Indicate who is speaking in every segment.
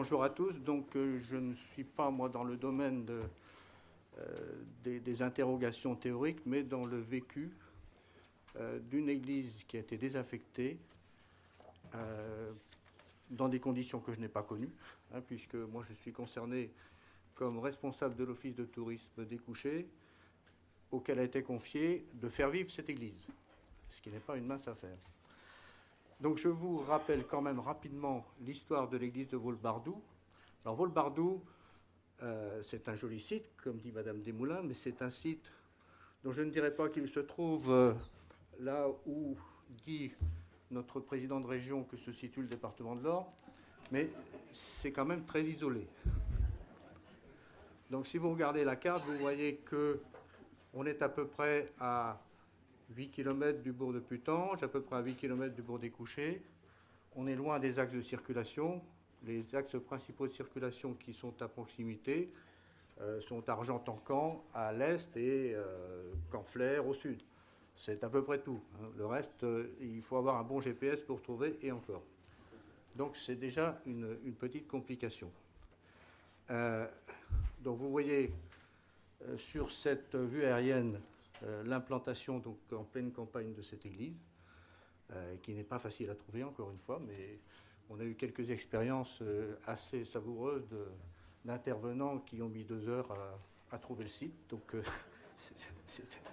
Speaker 1: bonjour à tous. Donc, je ne suis pas, moi, dans le domaine des interrogations théoriques, mais dans le vécu d'une église qui a été désaffectée dans des conditions que je n'ai pas connues, puisque moi, je suis concerné comme responsable de l'office de tourisme des Couchets, auquel a été confié de faire vivre cette église, ce qui n'est pas une mince affaire. Donc je vous rappelle quand même rapidement l'histoire de l'église de Vaulbardou. Alors Vaulbardou, c'est un joli site, comme dit Madame Desmoulins, mais c'est un site dont je ne dirais pas qu'il se trouve là où dit notre président de région que se situe le département de l'Orne, mais c'est quand même très isolé. Donc si vous regardez la carte, vous voyez qu'on est à peu près à 8 km du bourg de Putange, à peu près à 8 km du bourg des Couchets. On est loin des axes de circulation. Les axes principaux de circulation qui sont à proximité sont Argentan-Camp à l'est et Campflers au sud. C'est à peu près tout. Le reste, il faut avoir un bon GPS pour trouver, et encore. Donc c'est déjà une petite complication. Donc vous voyez sur cette vue aérienne l'implantation donc en pleine campagne de cette église, qui n'est pas facile à trouver encore une fois, mais on a eu quelques expériences assez savoureuses d'intervenants qui ont mis 2 heures à trouver le site, donc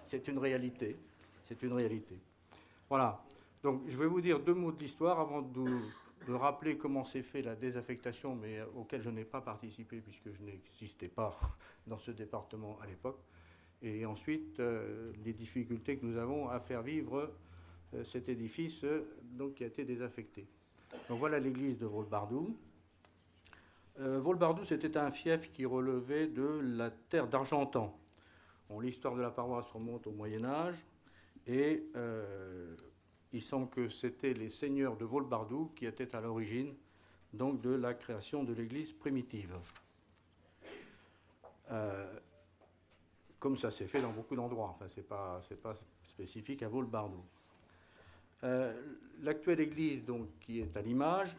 Speaker 1: c'est une réalité. C'est une réalité. Voilà. Donc je vais vous dire 2 mots de l'histoire avant de rappeler comment s'est fait la désaffectation, mais auquel je n'ai pas participé puisque je n'existais pas dans ce département à l'époque. Et ensuite, les difficultés que nous avons à faire vivre cet édifice donc, qui a été désaffecté. Donc voilà l'église de Vaulbardou. Vaulbardou, c'était un fief qui relevait de la terre d'Argentan. Bon, l'histoire de la paroisse remonte au Moyen-Âge et il semble que c'était les seigneurs de Vaulbardou qui étaient à l'origine donc, de la création de l'église primitive. Comme ça s'est fait dans beaucoup d'endroits. Enfin, c'est pas spécifique à Vaulbardou. L'actuelle église, donc, qui est à l'image,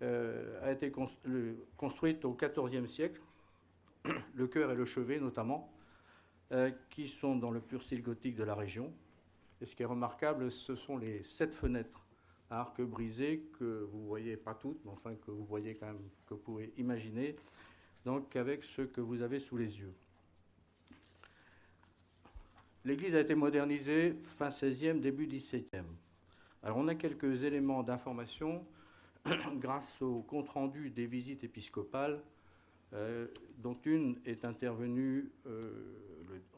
Speaker 1: a été construite au XIVe siècle, le chœur et le chevet notamment, qui sont dans le pur style gothique de la région. Et ce qui est remarquable, ce sont les 7 fenêtres à arc brisé que vous voyez, pas toutes, mais enfin que vous voyez quand même, que vous pouvez imaginer, donc avec ce que vous avez sous les yeux. L'église a été modernisée fin XVIe, début XVIIe. Alors on a quelques éléments d'information grâce au compte-rendu des visites épiscopales, dont une est intervenue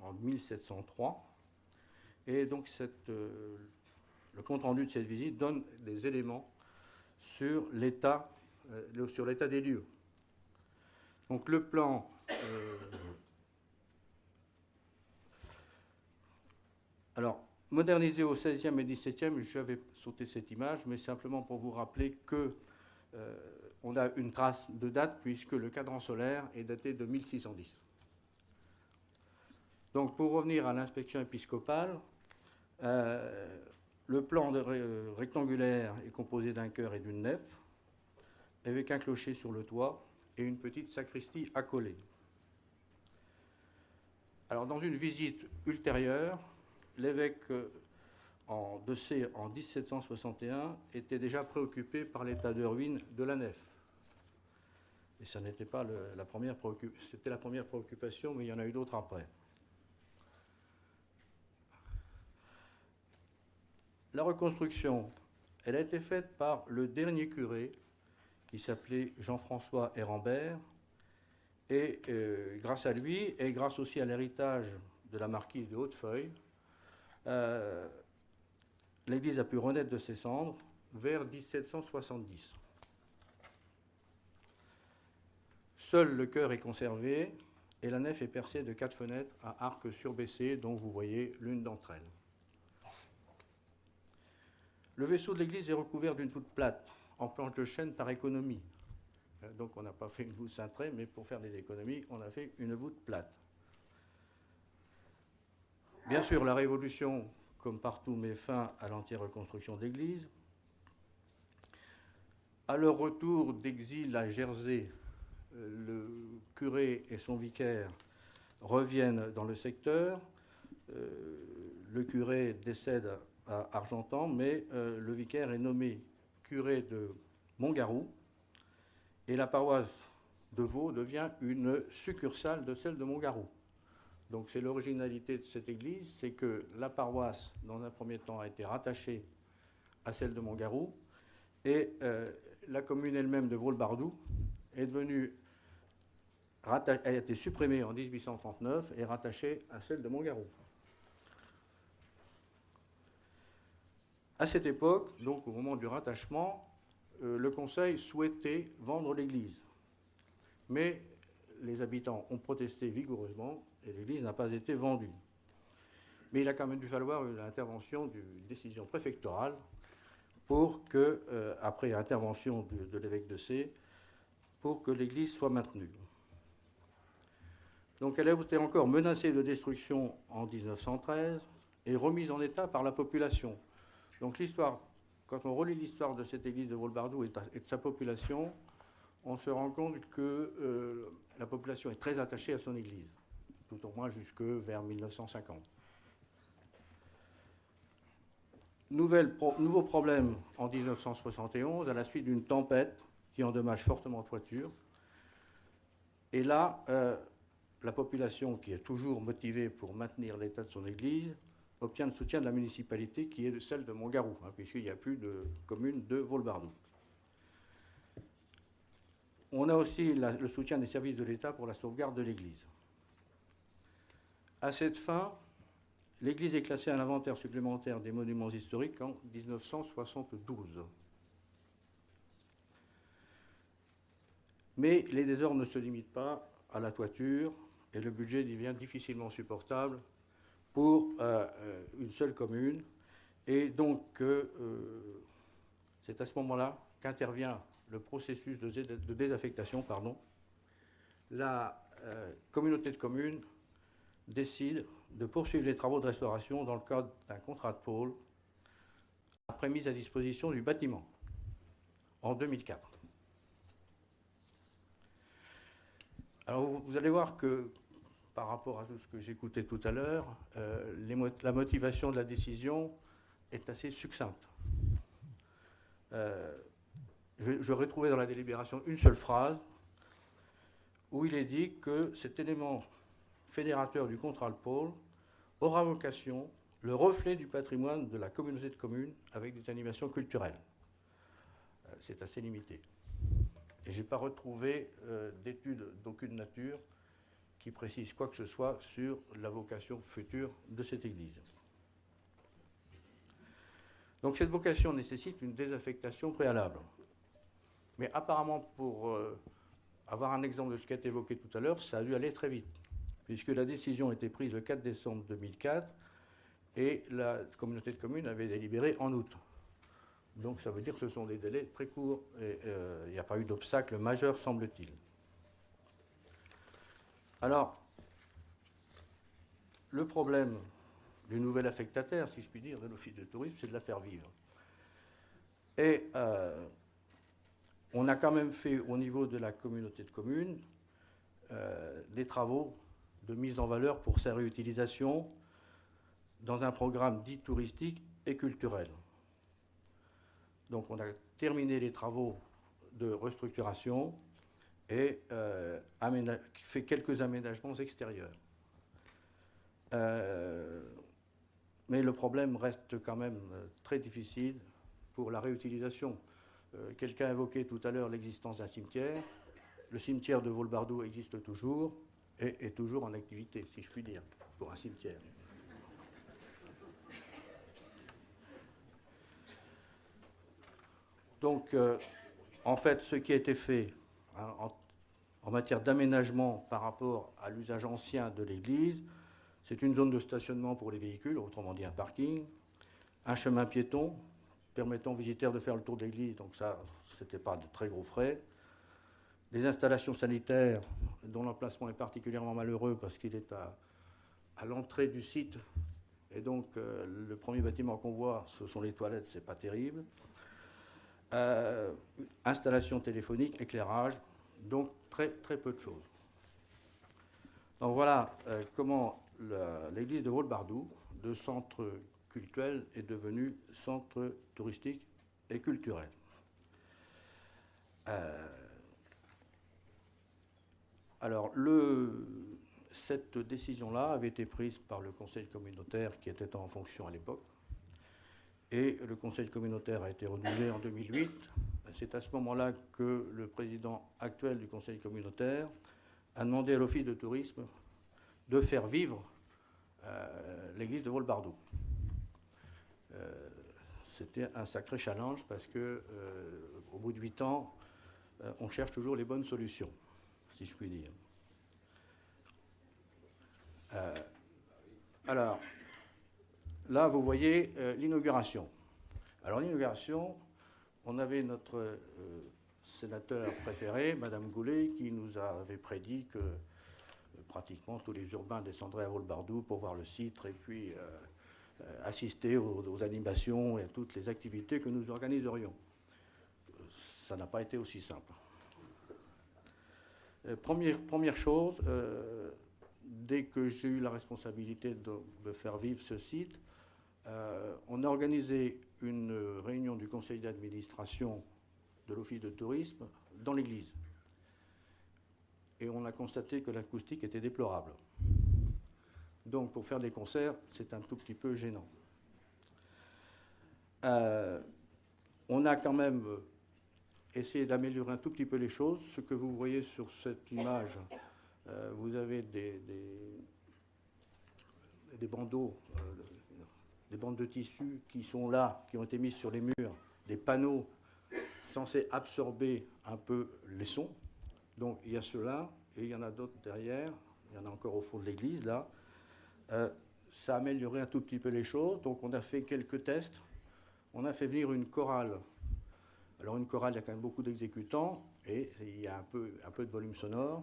Speaker 1: en 1703. Et donc le compte-rendu de cette visite donne des éléments sur l'état des lieux. Donc le plan... Alors, modernisé au XVIe et XVIIe, j'avais sauté cette image, mais simplement pour vous rappeler qu'on a une trace de date, puisque le cadran solaire est daté de 1610. Donc, pour revenir à l'inspection épiscopale, le plan rectangulaire est composé d'un chœur et d'une nef, avec un clocher sur le toit et une petite sacristie accolée. Alors, dans une visite ultérieure, l'évêque de C en 1761 était déjà préoccupé par l'état de ruine de la nef. Et ça n'était pas la première préoccupation, c'était la première préoccupation, mais il y en a eu d'autres après. La reconstruction, elle a été faite par le dernier curé, qui s'appelait Jean-François Hérambert, et grâce à lui, et grâce aussi à l'héritage de la marquise de Hautefeuille, l'église a pu renaître de ses cendres vers 1770. Seul le chœur est conservé et la nef est percée de 4 fenêtres à arcs surbaissés, dont vous voyez l'une d'entre elles. Le vaisseau de l'église est recouvert d'une voûte plate, en planche de chêne par économie. Donc on n'a pas fait une voûte cintrée, mais pour faire des économies, on a fait une voûte plate. Bien sûr, la Révolution, comme partout, met fin à l'entière reconstruction de l'église. À leur retour d'exil à Jersey, le curé et son vicaire reviennent dans le secteur. Le curé décède à Argentan, mais le vicaire est nommé curé de Montgarou, et la paroisse de Vaux devient une succursale de celle de Montgarou. Donc c'est l'originalité de cette église, c'est que la paroisse, dans un premier temps, a été rattachée à celle de Montgarou, et la commune elle-même de Vaux-le-Bardou est devenue, a été supprimée en 1839 et rattachée à celle de Montgarou. À cette époque, donc au moment du rattachement, le conseil souhaitait vendre l'église. Mais les habitants ont protesté vigoureusement et l'église n'a pas été vendue. Mais il a quand même dû falloir l'intervention d'une décision préfectorale pour que, après intervention de l'évêque de Sées, pour que l'église soit maintenue. Donc elle a été encore menacée de destruction en 1913 et remise en état par la population. Donc l'histoire, quand on relit l'histoire de cette église de Vaux-le-Bardou et de sa population, on se rend compte que la population est très attachée à son église, tout au moins jusque vers 1950. Nouveau problème en 1971, à la suite d'une tempête qui endommage fortement la toiture. Et là, la population, qui est toujours motivée pour maintenir l'état de son église, obtient le soutien de la municipalité, qui est celle de Montgarou, puisqu'il n'y a plus de commune de Vaux-le-Bardou. On a aussi le soutien des services de l'État pour la sauvegarde de l'église. À cette fin, l'église est classée à l'inventaire supplémentaire des monuments historiques en 1972. Mais les désordres ne se limitent pas à la toiture et le budget devient difficilement supportable pour une seule commune. Et donc, c'est à ce moment-là qu'intervient le processus de désaffectation. La communauté de communes décide de poursuivre les travaux de restauration dans le cadre d'un contrat de pôle après mise à disposition du bâtiment en 2004. Alors vous allez voir que par rapport à tout ce que j'écoutais tout à l'heure, la motivation de la décision est assez succincte. J'aurais trouvé dans la délibération une seule phrase où il est dit que cet élément fédérateur du contrat de pôle aura vocation le reflet du patrimoine de la communauté de communes avec des animations culturelles. C'est assez limité. Et je n'ai pas retrouvé d'études d'aucune nature qui précise quoi que ce soit sur la vocation future de cette église. Donc cette vocation nécessite une désaffectation préalable. Mais apparemment, pour avoir un exemple de ce qui a été évoqué tout à l'heure, ça a dû aller très vite, puisque la décision a été prise le 4 décembre 2004 et la communauté de communes avait délibéré en août. Donc ça veut dire que ce sont des délais très courts et il n'y a pas eu d'obstacle majeur, semble-t-il. Alors, le problème du nouvel affectataire, si je puis dire, de l'office de tourisme, c'est de la faire vivre. Et on a quand même fait, au niveau de la communauté de communes, des travaux de mise en valeur pour sa réutilisation dans un programme dit touristique et culturel. Donc on a terminé les travaux de restructuration et fait quelques aménagements extérieurs. Mais le problème reste quand même très difficile pour la réutilisation. Quelqu'un a évoqué tout à l'heure l'existence d'un cimetière. Le cimetière de Vaux-le-Bardou existe toujours et est toujours en activité, si je puis dire, pour un cimetière. Donc, en fait, ce qui a été fait en matière d'aménagement par rapport à l'usage ancien de l'église, c'est une zone de stationnement pour les véhicules, autrement dit un parking, un chemin piéton permettant aux visiteurs de faire le tour de l'église, donc ça, ce n'était pas de très gros frais. Des installations sanitaires dont l'emplacement est particulièrement malheureux parce qu'il est à l'entrée du site, et donc le premier bâtiment qu'on voit, ce sont les toilettes, c'est pas terrible. Installation téléphonique, éclairage, Donc très, très peu de choses. Donc voilà comment l'église de Vaulbardou, de centre cultuel, est devenue centre touristique et culturel. Alors, cette décision-là avait été prise par le conseil communautaire qui était en fonction à l'époque. Et le conseil communautaire a été renouvelé en 2008. C'est à ce moment-là que le président actuel du conseil communautaire a demandé à l'office de tourisme de faire vivre l'église de Vaulbardou. C'était un sacré challenge parce que, au bout de 8 ans, on cherche toujours les bonnes solutions, si je puis dire. Alors, là, vous voyez l'inauguration. Alors, l'inauguration, on avait notre sénateur préféré, Madame Goulet, qui nous avait prédit que pratiquement tous les urbains descendraient à Vaulbardou pour voir le site et puis assister aux animations et à toutes les activités que nous organiserions. Ça n'a pas été aussi simple. Première chose, dès que j'ai eu la responsabilité de faire vivre ce site, on a organisé une réunion du conseil d'administration de l'office de tourisme dans l'église. Et on a constaté que l'acoustique était déplorable. Donc pour faire des concerts, c'est un tout petit peu gênant. On a quand même essayé d'améliorer un tout petit peu les choses. Ce que vous voyez sur cette image, vous avez des bandeaux, des bandes de tissu qui sont là, qui ont été mises sur les murs, des panneaux censés absorber un peu les sons. Donc il y a ceux-là, et il y en a d'autres derrière, il y en a encore au fond de l'église, là. Ça a amélioré un tout petit peu les choses, donc on a fait quelques tests. On a fait venir une chorale. Alors une chorale, il y a quand même beaucoup d'exécutants, et il y a un peu de volume sonore.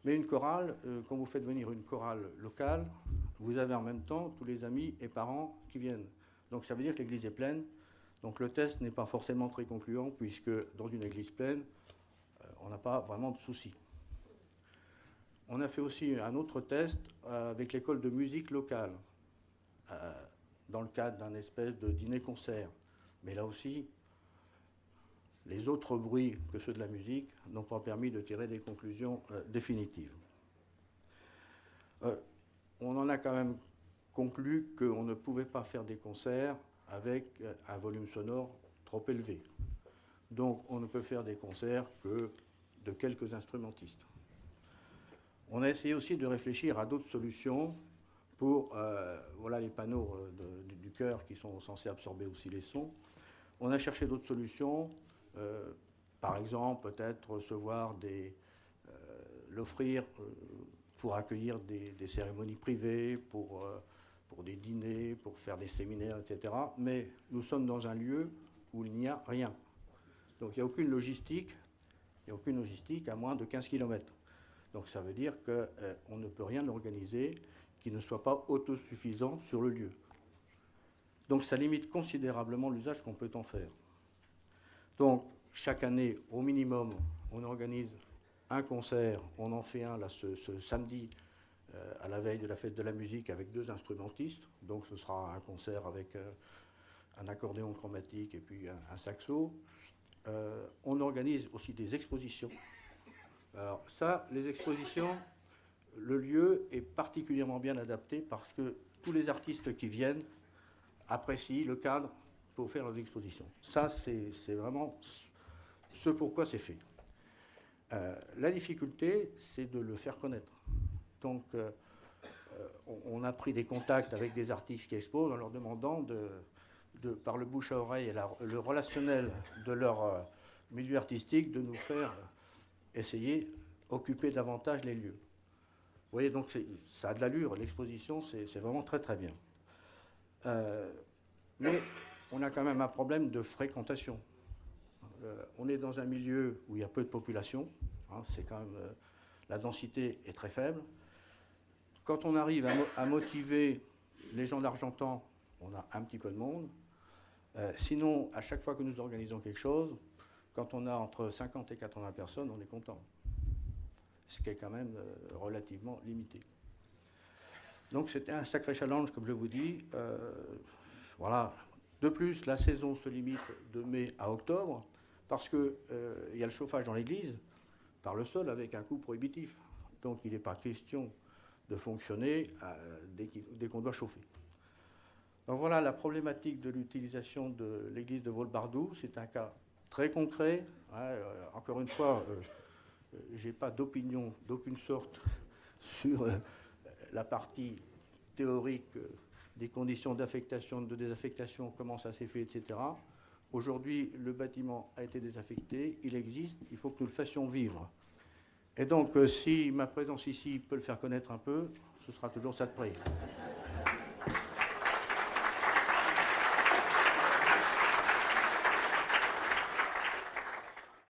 Speaker 1: Mais une chorale, quand vous faites venir une chorale locale, vous avez en même temps tous les amis et parents qui viennent. Donc ça veut dire que l'église est pleine. Donc le test n'est pas forcément très concluant, puisque dans une église pleine, on n'a pas vraiment de soucis. On a fait aussi un autre test avec l'école de musique locale, dans le cadre d'un espèce de dîner-concert. Mais là aussi, les autres bruits que ceux de la musique n'ont pas permis de tirer des conclusions définitives. On en a quand même conclu qu'on ne pouvait pas faire des concerts avec un volume sonore trop élevé. Donc on ne peut faire des concerts que de quelques instrumentistes. On a essayé aussi de réfléchir à d'autres solutions pour voilà les panneaux du chœur qui sont censés absorber aussi les sons. On a cherché d'autres solutions, par exemple peut-être recevoir l'offrir pour accueillir des cérémonies privées, pour des dîners, pour faire des séminaires, etc. Mais nous sommes dans un lieu où il n'y a rien. Donc il n'y a aucune logistique à moins de 15 km. Donc ça veut dire qu'on ne peut rien organiser qui ne soit pas autosuffisant sur le lieu. Donc ça limite considérablement l'usage qu'on peut en faire. Donc chaque année, au minimum, on organise un concert. On en fait un là, ce samedi à la veille de la fête de la musique avec 2 instrumentistes. Donc ce sera un concert avec un accordéon chromatique et puis un saxo. On organise aussi des expositions. Alors ça, les expositions, le lieu est particulièrement bien adapté parce que tous les artistes qui viennent apprécient le cadre pour faire leurs expositions. Ça, c'est vraiment ce pourquoi c'est fait. La difficulté, c'est de le faire connaître. Donc, on a pris des contacts avec des artistes qui exposent en leur demandant par le bouche à oreille et le relationnel de leur milieu artistique, de nous faire essayer occuper davantage les lieux. Vous voyez, donc ça a de l'allure, l'exposition, c'est vraiment très très bien. Mais on a quand même un problème de fréquentation. On est dans un milieu où il y a peu de population, hein, c'est quand même, la densité est très faible. Quand on arrive à motiver les gens d'Argentan, on a un petit peu de monde. Sinon, à chaque fois que nous organisons quelque chose, Quand on a entre 50 et 80 personnes, on est content. Ce qui est quand même relativement limité. Donc c'était un sacré challenge, comme je vous dis. Voilà. De plus, la saison se limite de mai à octobre, parce qu'il y a le chauffage dans l'église, par le sol, avec un coût prohibitif. Donc il n'est pas question de fonctionner dès qu'on doit chauffer. Donc voilà la problématique de l'utilisation de l'église de Vaulbardou. C'est un cas très concret. Encore une fois, je n'ai pas d'opinion d'aucune sorte sur la partie théorique des conditions d'affectation, de désaffectation, comment ça s'est fait, etc. Aujourd'hui, le bâtiment a été désaffecté, il existe, il faut que nous le fassions vivre. Et donc, si ma présence ici peut le faire connaître un peu, ce sera toujours ça de prix.